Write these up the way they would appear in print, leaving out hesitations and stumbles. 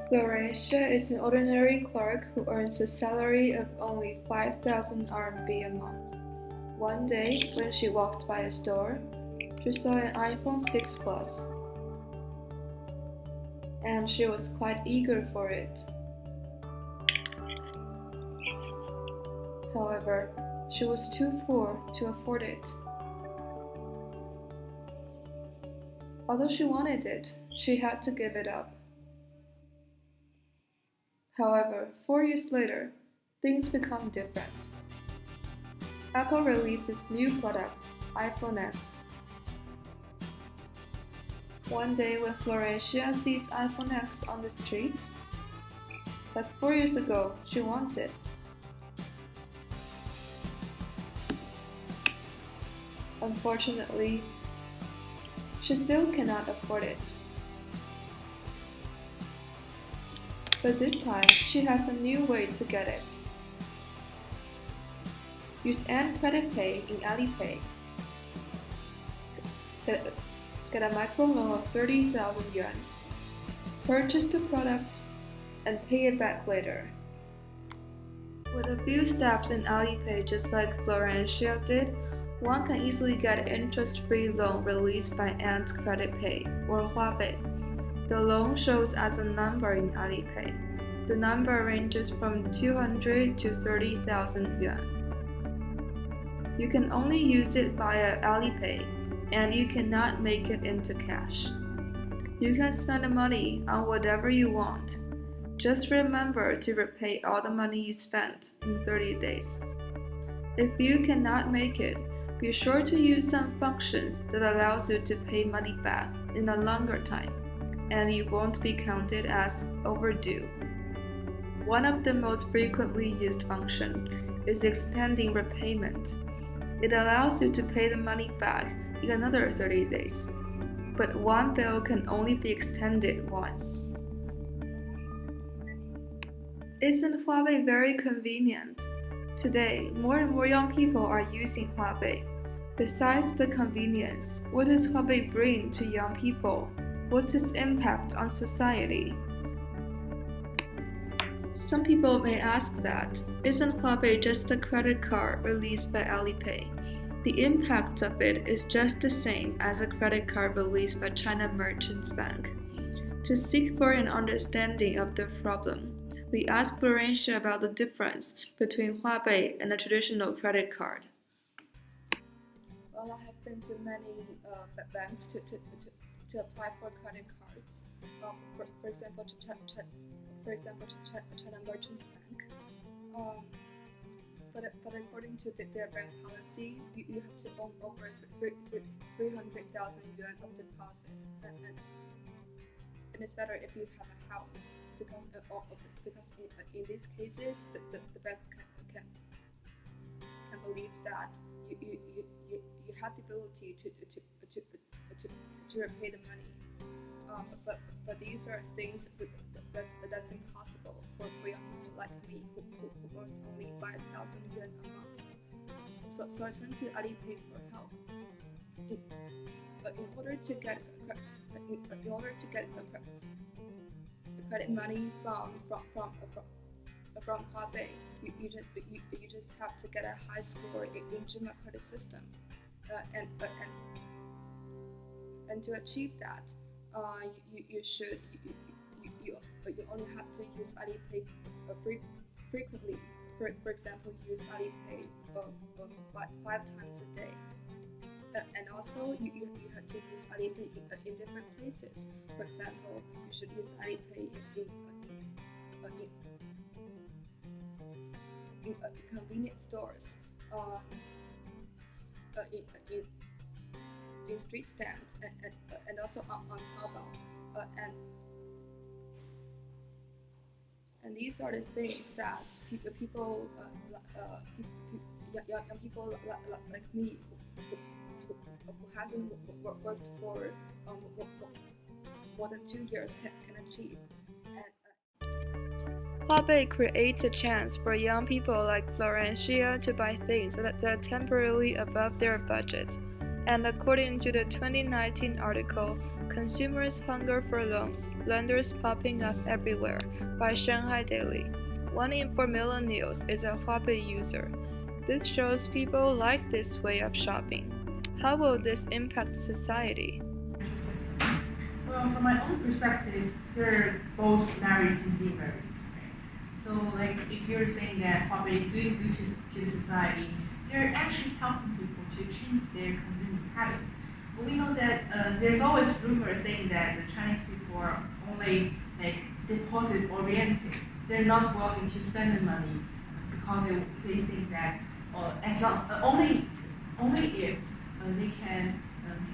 Florentia is an ordinary clerk who earns a salary of only 5,000 RMB a month. One day, when she walked by a store, she saw an iPhone 6 Plus, and she was quite eager for it. However, she was too poor to afford it. Although she wanted it, she had to give it up. However, 4 years later, things become different. Apple released its new product, iPhone X. One day when Florentia sees iPhone X on the street, like 4 years ago, she wants it. Unfortunately, she still cannot afford it. But this time, she has a new way to get it. Use Ant Credit Pay in Alipay. Get a microloan of 30,000 yuan. Purchase the product and pay it back later. With a few steps in Alipay, just like Florentia did, one can easily get an interest-free loan released by Ant Credit Pay or Huabei. The loan shows as a number in Alipay. The number ranges from 200 to 30,000 yuan. You can only use it via Alipay, and you cannot make it into cash. You can spend the money on whatever you want. Just remember to repay all the money you spent in 30 days. If you cannot make it, be sure to use some functions that allows you to pay money back in a longer time, and you won't be counted as overdue. One of the most frequently used functions is extending repayment. It allows you to pay the money back in another 30 days, but one bill can only be extended once. Isn't Huawei very convenient? Today, more and more young people are using Huawei. Besides the convenience, what does Huawei bring to young people? What's its impact on society? Some people may ask that, isn't Huawei just a credit card released by Alipay? The impact of it is just the same as a credit card released by China Merchants Bank. To seek for an understanding of the problem, we asked Florentia about the difference between Huawei and a traditional credit card. Well, I have been to many banks to apply for credit cards. For example, China Merchants Bank. But according to their bank policy, you have to own over 300,000 yuan of deposit, and it's better if you have a house because in these cases the bank can believe that you have the ability to repay the money. But these are things that's impossible for young people like me who earns only 5,000 yuan a month. So I turned to Alipay for help. In order to get credit money from Huawei, you just have to get a high score in Zhima credit system, and to achieve that, you only have to use Alipay frequently. For example, use Alipay 5 times a day. And also, you have to use Alipay in different places. For example, you should use Alipay in convenience stores, in street stands, and also on Taobao. And these are the things that young people like me who hasn't worked for more than 2 years can achieve. Huawei creates a chance for young people like Florentia to buy things that are temporarily above their budget. And according to the 2019 article consumers hunger for loans, lenders popping up everywhere, by Shanghai Daily. 1 in 4 millennials is a Huobi user. This shows people like this way of shopping. How will this impact society? System. Well, from my own perspective, they're both merits and demerits. Right? So, like, if you're saying that Huobi is doing good to the society, they're actually helping people to change their consuming habits. But we know that there's always rumors saying that the Chinese people are only like deposit oriented. They're not willing to spend the money because they think that as long only if they can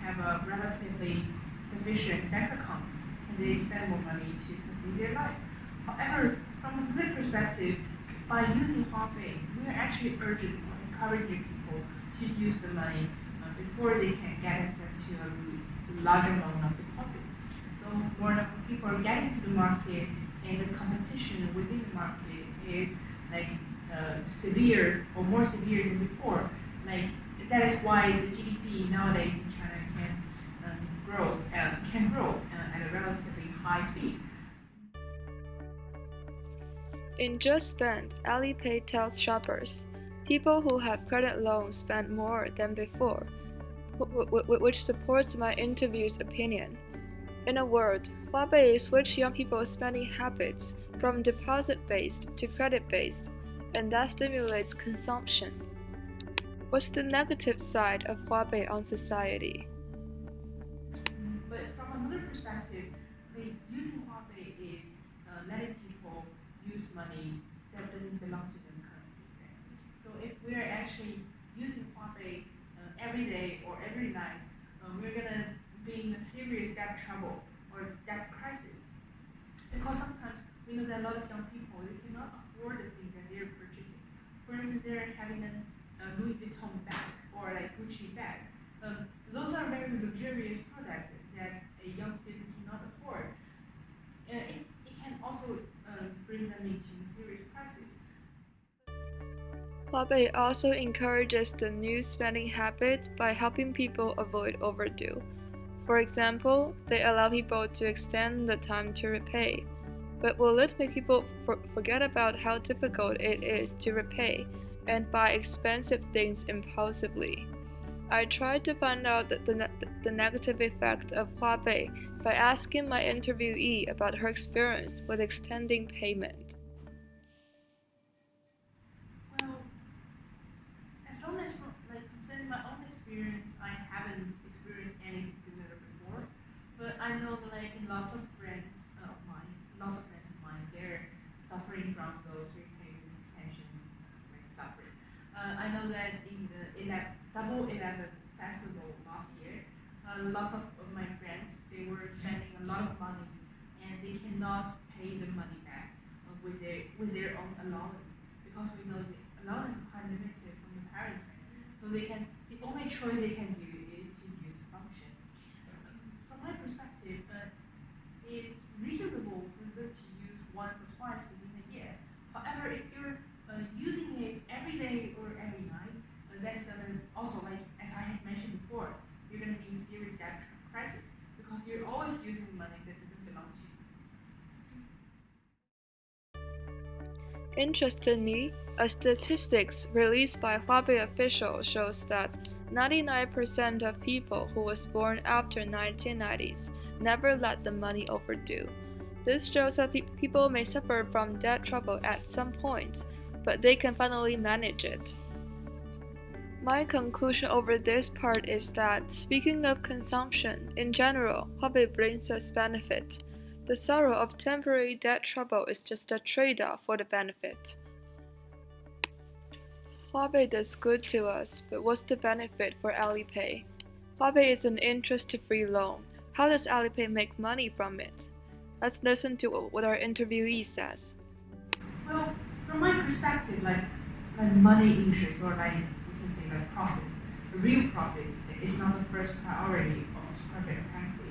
have a relatively sufficient bank account can they spend more money to sustain their life. However, from a good perspective, by using Huobi, we are actually urging or encouraging people to use the money before they can get access to a large amount of deposit. So more people are getting to the market, and the competition within the market is like severe or more severe than before. Like that is why the GDP nowadays in China can grow at a relatively high speed. In Just Spend, Alipay tells shoppers, people who have credit loans spend more than before, which supports my interview's opinion. In a word, Huobi switched young people's spending habits from deposit-based to credit-based, and that stimulates consumption. What's the negative side of Huobi on society? But from another perspective, using Huobi is letting people use money that doesn't belong to them currently. Right? So if we're actually using Huobi every day or every night, we're gonna be in a serious debt trouble or debt crisis. Because sometimes we know that a lot of young people they cannot afford the things that they're purchasing. For instance, they're having a Louis Vuitton bag or like Gucci bag. Those are very luxurious products that a young student cannot afford. It can also bring them into a serious crisis. Huobi also encourages the new spending habit by helping people avoid overdue. For example, they allow people to extend the time to repay. But will it make people forget about how difficult it is to repay and buy expensive things impulsively? I tried to find out the negative effect of Huobi by asking my interviewee about her experience with extending payment. Well, as long as concerning my own experience, I haven't experienced anything similar before. But I know that lots of friends of mine, they're suffering from those repayment extension suffering. I know that in the Double 11 festival last year, lots of my friends they were spending a lot of money and they cannot pay the money back with their own allowance because we know the allowance is quite limited from the parents. So the only choice they can do is to use a function. From my perspective, it's reasonable for them to use once or twice within a year. However, if you're using it every day or every night, that's gonna also as I had mentioned before, you're gonna be in serious debt crisis because you're always using money that doesn't belong to you. Interestingly, a statistics released by Huobi officials shows that 99% of people who was born after 1990s never let the money overdue. This shows that people may suffer from debt trouble at some point, but they can finally manage it. My conclusion over this part is that, speaking of consumption, in general, Huobi brings us benefit. The sorrow of temporary debt trouble is just a trade-off for the benefit. Huobi does good to us, but what's the benefit for Alipay? Huobi is an interest-free loan. How does Alipay make money from it? Let's listen to what our interviewee says. Well, from my perspective, money interest or we can say profit, real profit is not the first priority of this project. Frankly,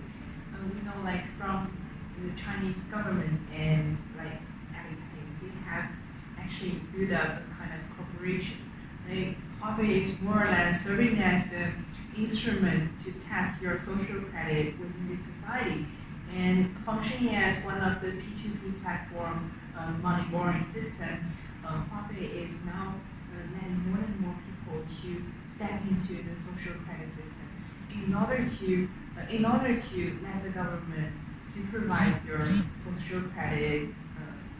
we know from the Chinese government and Alipay, they have actually built up a kind of corporation. Huobi is more or less serving as the instrument to test your social credit within this society. And functioning as one of the P2P platform money borrowing system, Huawei is now letting more and more people to step into the social credit system in order to let the government supervise your social credit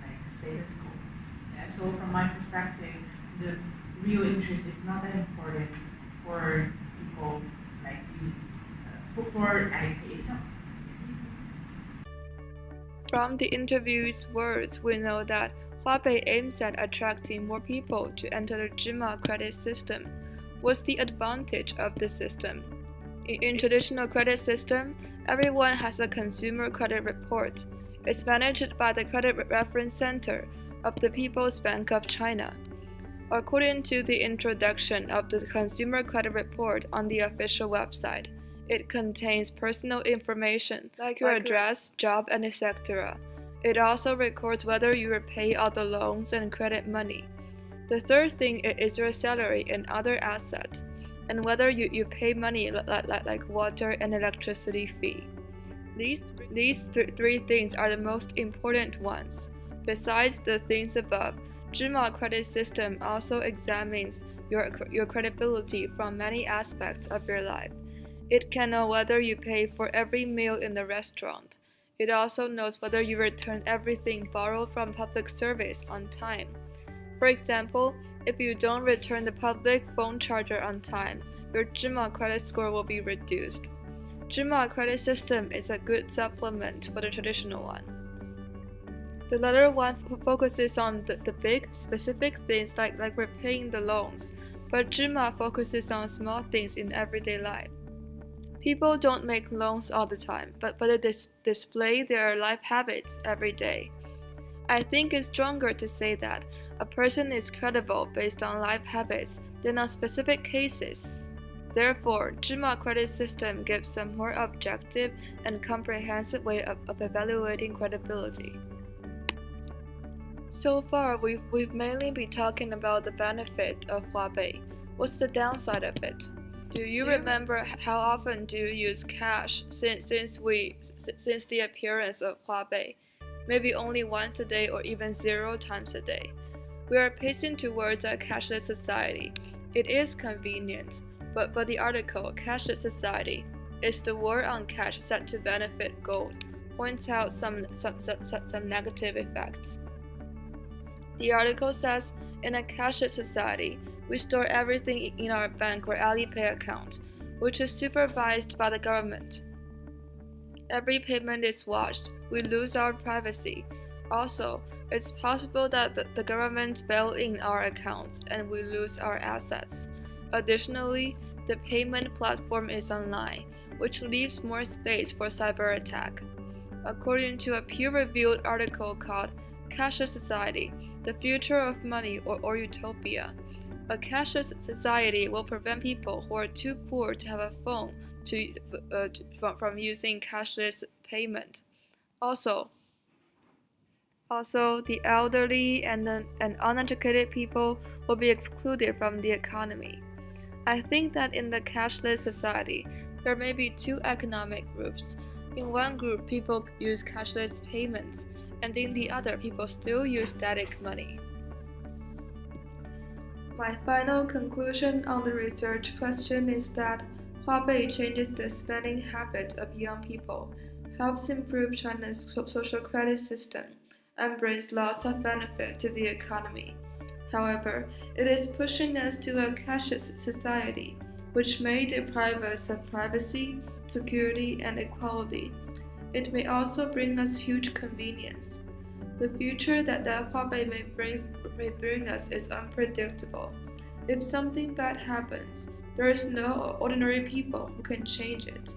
like status quo. Yeah, so from my perspective, the real interest is not that important for people like for EAP itself. From the interview's words, we know that Huawei aims at attracting more people to enter the Jima credit system. What's the advantage of this system? In traditional credit system, everyone has a consumer credit report. It's managed by the Credit Reference Center of the People's Bank of China. According to the introduction of the Consumer Credit Report on the official website, it contains personal information like your address, job, and etc. It also records whether you repay all the loans and credit money. The third thing is your salary and other assets, and whether you pay money like water and electricity fee. These three things are the most important ones. Besides the things above, Jima credit system also examines your credibility from many aspects of your life. It can know whether you pay for every meal in the restaurant. It also knows whether you return everything borrowed from public service on time. For example, if you don't return the public phone charger on time, your Jima credit score will be reduced. Jima credit system is a good supplement for the traditional one. The latter one focuses on the big, specific things like repaying the loans, but Jima focuses on small things in everyday life. People don't make loans all the time, but they display their life habits every day. I think it's stronger to say that a person is credible based on life habits than on specific cases. Therefore, Jima credit system gives a more objective and comprehensive way of evaluating credibility. So far, we've mainly been talking about the benefit of Huawei. What's the downside of it? Do you remember how often do you use cash since the appearance of Huawei? Maybe only once a day or even 0 times a day. We are pacing towards a cashless society. It is convenient, but the article "Cashless Society: Is the War on Cash Set to Benefit Gold?" points out some negative effects. The article says, in a cashless society, we store everything in our bank or Alipay account, which is supervised by the government. Every payment is watched. We lose our privacy. Also, it's possible that the government bail in our accounts and we lose our assets. Additionally, the payment platform is online, which leaves more space for cyber attack. According to a peer-reviewed article called "Cashless Society: The Future of Money or Utopia," a cashless society will prevent people who are too poor to have a phone from using cashless payment. Also, the elderly and uneducated people will be excluded from the economy. I think that in the cashless society, there may be two economic groups. In one group, people use cashless payments, and in the other, people still use static money. My final conclusion on the research question is that Huawei changes the spending habits of young people, helps improve China's social credit system, and brings lots of benefit to the economy. However, it is pushing us to a cashless society, which may deprive us of privacy, security, and equality. It may also bring us huge convenience. The future that Huawei may bring us is unpredictable. If something bad happens, there is no ordinary people who can change it.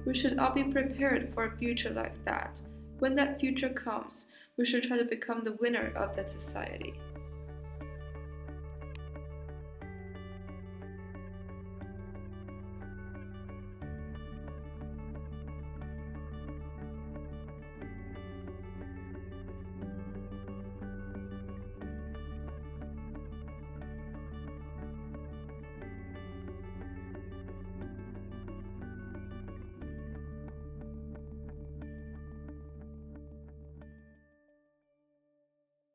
We should all be prepared for a future like that. When that future comes, we should try to become the winner of that society.